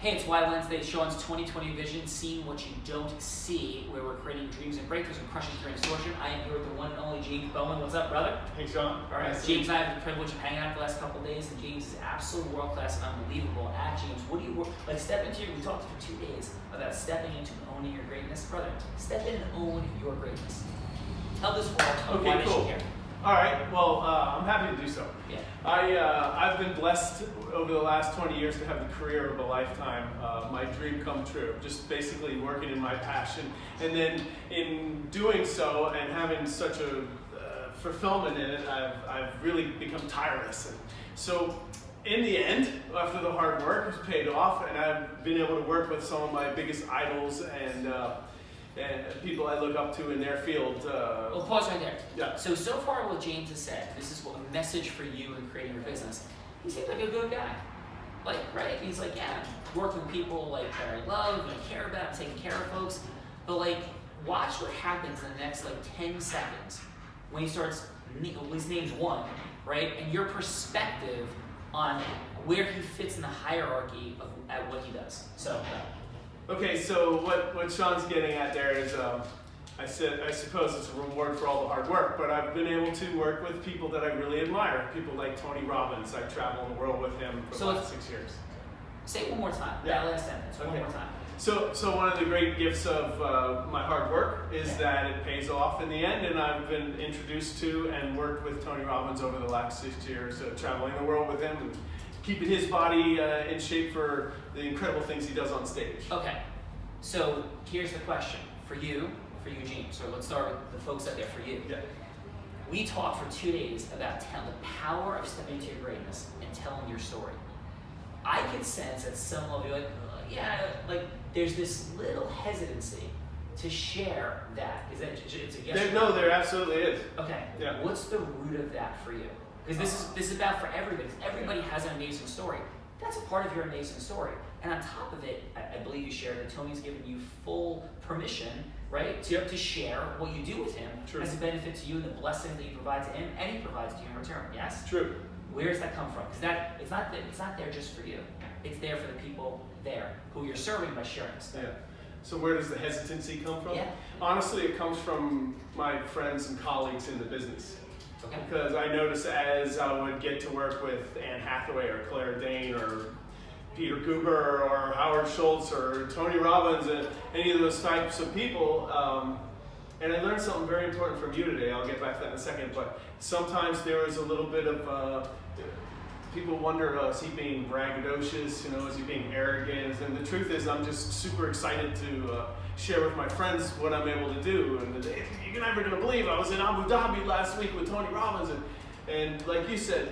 Hey, it's Why Wednesday, Sean's 2020 Vision, seeing what you don't see, where we're creating dreams and breakthroughs and crushing through distortion. I am here with the one and only James Bowman. What's up, brother? Hey, Sean. All right, nice James and I have the privilege of hanging out the last couple of days, and James is absolutely world-class and unbelievable. James, what do you, like, step into, we talked for 2 days about stepping into and owning your greatness. Brother, step in and own your greatness. Tell this world why they should care. All right, well, I'm happy to do so. Yeah. I've been blessed over the last 20 years to have the career of a lifetime, my dream come true, just basically working in my passion. And then in doing so and having such a fulfillment in it, I've really become tireless. And so in the end, after the hard work has paid off, and I've been able to work with some of my biggest idols and people I look up to in their field. Well, pause right there. Yeah. So far what James has said, this is what a message for you in creating your business. He seems like a good guy. Like, right? He's like, yeah, working with people like that I love and I care about, taking care of folks. But like, watch what happens in the next like 10 seconds when he starts, his name's one, right? And your perspective on where he fits in the hierarchy of at what he does. So. Okay, so what Sean's getting at there is, I suppose it's a reward for all the hard work, but I've been able to work with people that I really admire, people like Tony Robbins. I travel the world with him for the last 6 years. Say it one more time, that last sentence, one more time. So one of the great gifts of my hard work is that it pays off in the end, and I've been introduced to and worked with Tony Robbins over the last 6 years, traveling the world with him and keeping his body in shape for the incredible things he does on stage. Okay, so here's the question for you, James. So let's start with the folks out there for you. Yeah. We talked for 2 days about the power of stepping into your greatness and telling your story. I can sense at some level you're like, like there's this little hesitancy to share that. Is that it's a yes? No, there absolutely is. Okay. Yeah. What's the root of that for you? Because this is about for everybody. Everybody has an amazing story. That's a part of your amazing story. And on top of it, I believe you shared that Tony's given you full permission, right, to share what you do with him as a benefit to you and the blessing that you provide to him, and he provides to you in return. Yes? True. Where does that come from? Because it's not there just for you. It's there for the people there who you're serving by sharing stuff. Yeah. So where does the hesitancy come from? Yeah. Honestly, it comes from my friends and colleagues in the business. Okay. Because I noticed as I would get to work with Anne Hathaway or Claire Danes or Peter Guber or Howard Schultz or Tony Robbins and any of those types of people, and I learned something very important from you today. I'll get back to that in a second, but sometimes there is a little bit of, people wonder, is he being braggadocious, is he being arrogant? And the truth is I'm just super excited to share with my friends what I'm able to do. And you're never going to believe I was in Abu Dhabi last week with Tony Robbins. And like you said,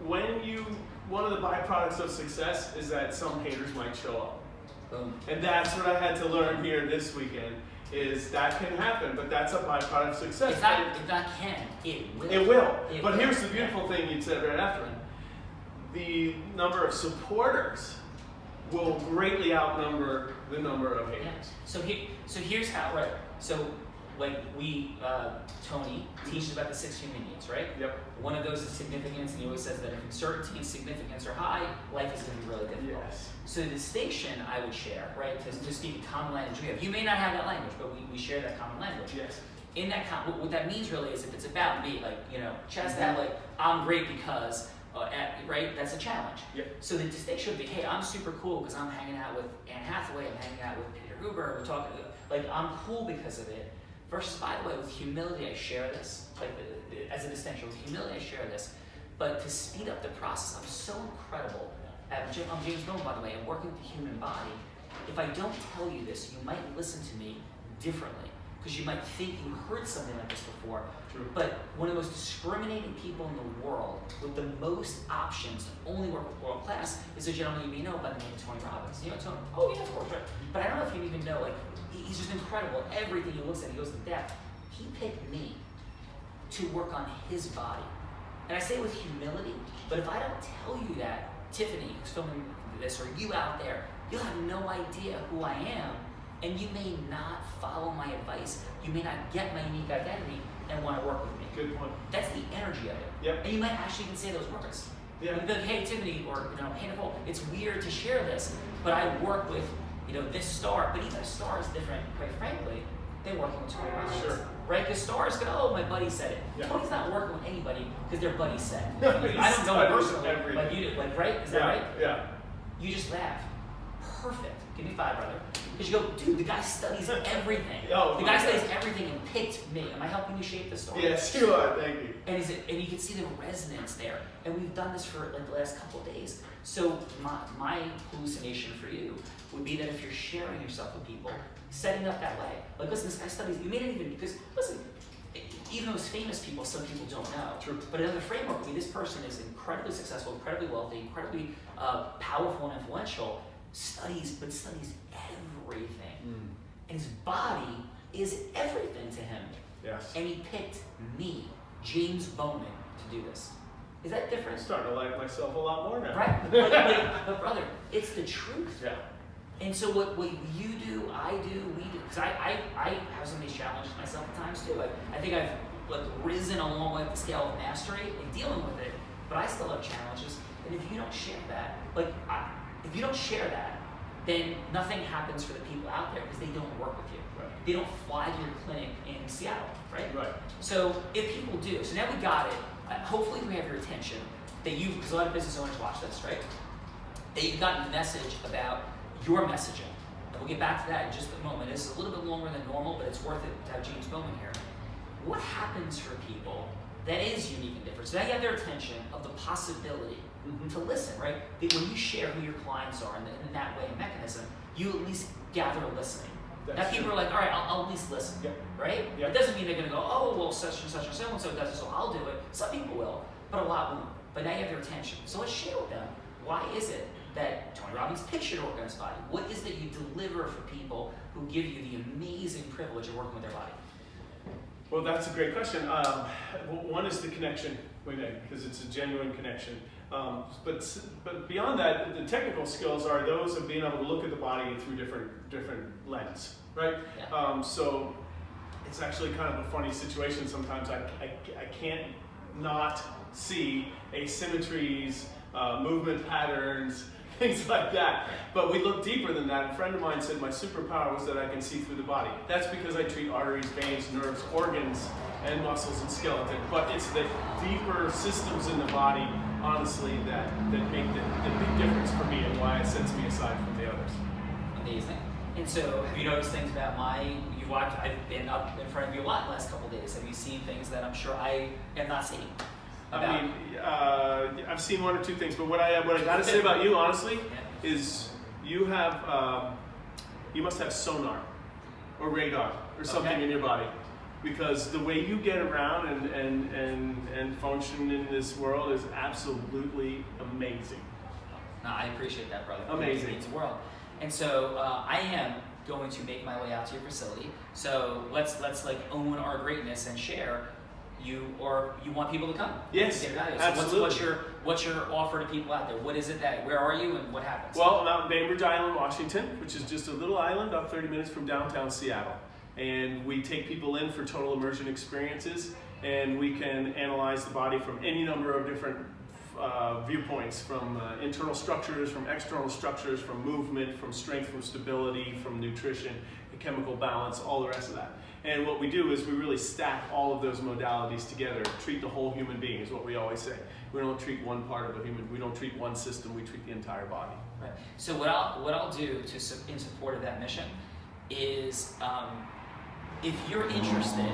one of the byproducts of success is that some haters might show up. Boom. And that's what I had to learn here this weekend, is that can happen, but that's a byproduct of success. If that can, it will. It will. But here's the beautiful thing you said right after. The number of supporters will greatly outnumber the number of haters. Yeah. So here's how, right? So like Tony teaches about the 6 human needs, right? Yep. One of those is significance, and he always says that if uncertainty and significance are high, life is going to be really difficult. Yes. So the distinction I would share, right, to speak a common language we have. You may not have that language, but we share that common language. Yes. In that what that means really is if it's about me, like, chest out, like, I'm great because, right, that's a challenge. Yep. So the distinction would be, hey, I'm super cool because I'm hanging out with Anne Hathaway, I'm hanging out with Peter Guber, we're talking, like, I'm cool because of it. Versus, by the way, with humility, I share this, like, as a distinction. With humility, I share this. But to speed up the process, I'm so incredible. I'm James Bowman, by the way, and working with the human body. If I don't tell you this, you might listen to me differently. Because you might think you heard something like this before. True. But one of the most discriminating people in the world, with the most options to only work with world class, is a gentleman you may know by the name of Tony Robbins. You know Tony? Oh yeah, of course, right. But I don't know if you even know, like, he's just incredible. Everything he looks at, he goes in depth. He picked me to work on his body. And I say with humility, but if I don't tell you that, Tiffany, who's filming this, or you out there, you'll have no idea who I am, and you may not follow my advice. You may not get my unique identity and want to work with me. Good point. That's the energy of it. Yep. And you might actually even say those words. Yeah. Like, hey Tiffany, or hey Nicole, it's weird to share this, but I work with this star. But even a star is different, quite frankly. They're working with Tony Robbins. Sure. Right? Because stars go, oh, my buddy said it. Yeah. Tony's not working with anybody because their buddy said it. Yeah, I don't know it personally, everything. but you do. Like, right? Is that right? Yeah. You just laugh. Perfect. Give me 5, brother. Because you go, dude, the guy studies everything. The guy studies everything and picked me. Am I helping you shape the story? Yes, you are. Thank you. And you can see the resonance there. And we've done this for like the last couple of days. So my hallucination for you would be that if you're sharing yourself with people, setting up that way. Like, listen, this guy studies. You may not even, because, listen, even those famous people, some people don't know. True. But another framework would be this person is incredibly successful, incredibly wealthy, incredibly powerful and influential, studies everything. And his body is everything to him. Yes. And he picked me, James Bowman, to do this. Is that different? I'm starting to like myself a lot more now. Right? But brother, it's the truth. Yeah. And so what you do, I do, we do, because I have some of these challenges myself at times too. I think I've risen a long way up the scale of mastery and dealing with it, but I still have challenges. And if you don't share that, then nothing happens for the people out there because they don't work with you. Right. They don't fly to your clinic in Seattle, right? Right. So if people do, so now we got it. Hopefully we have your attention that because a lot of business owners watch this, right? That you've gotten a message about your messaging. And we'll get back to that in just a moment. This is a little bit longer than normal, but it's worth it to have James Bowman here. What happens for people that is unique and different? So now you have their attention of the possibility to listen, right? That when you share who your clients are in that way and mechanism, you at least gather listening. Now people are like, all right, I'll at least listen, right? It doesn't mean they're going to go, oh, well, such and so and so does it, so I'll do it. Some people will, but a lot won't. But now you have their attention. So let's share with them, why is it that Tony Robbins pictured organized body? What is that you deliver for people who give you the amazing privilege of working with their body? Well, that's a great question. One is the connection we make, because it's a genuine connection. But beyond that, the technical skills are those of being able to look at the body through different lens, right? Yeah. So it's actually kind of a funny situation sometimes. I can't not see asymmetries, movement patterns, things like that. But we look deeper than that. A friend of mine said my superpower was that I can see through the body. That's because I treat arteries, veins, nerves, organs, and muscles and skeleton. But it's the deeper systems in the body, honestly, that make the big difference for me and why it sets me aside from the others. Amazing. And so have you noticed things about I've been up in front of you a lot the last couple of days. Have you seen things that I'm sure I have not seen? I've seen one or two things, but what I got to say about you, honestly, is you must have sonar or radar or something in your body, because the way you get around and function in this world is absolutely amazing. No, I appreciate that, brother. Amazing. It means the world. And so I am going to make my way out to your facility. So let's own our greatness and share. You want people to come? Yes, to get absolutely. So what's your offer to people out there? What is it where are you and what happens? Well, I'm out in Bainbridge Island, Washington, which is just a little island about 30 minutes from downtown Seattle. And we take people in for total immersion experiences, and we can analyze the body from any number of different viewpoints, from internal structures, from external structures, from movement, from strength, from stability, from nutrition, chemical balance, all the rest of that. And what we do is we really stack all of those modalities together, treat the whole human being is what we always say. We don't treat one part of a human, we don't treat one system, we treat the entire body. Right. So what I'll do in support of that mission is, if you're interested,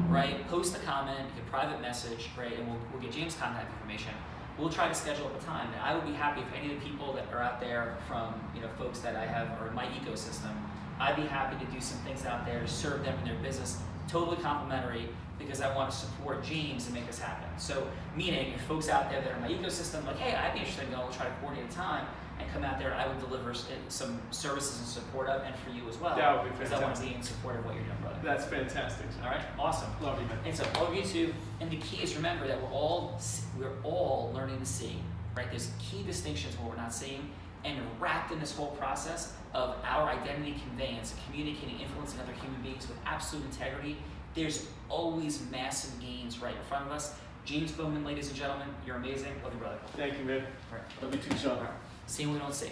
right, post a comment, a private message, right, and we'll get James' contact information. We'll try to schedule up a time, and I would be happy if any of the people that are out there from folks that I have or in my ecosystem, I'd be happy to do some things out there to serve them in their business, totally complimentary, because I want to support James and make this happen. So, meaning, if folks out there that are in my ecosystem, like, hey, I'd be interested in going, we'll try to coordinate a time and come out there, I would deliver some services in support of, and for you as well. That would be fantastic. Because I want to be in support of what you're doing, brother. That's fantastic. All right, awesome. Love you, man. And so all of you too, and the key is remember that we're all learning to see, right? There's key distinctions where we're not seeing, and wrapped in this whole process of our identity conveyance, communicating, influencing other human beings with absolute integrity, there's always massive gains right in front of us. James Bowman, ladies and gentlemen, you're amazing. Love you, brother. Thank you, man. All right. Love you too, Sean. All right. See what we don't see.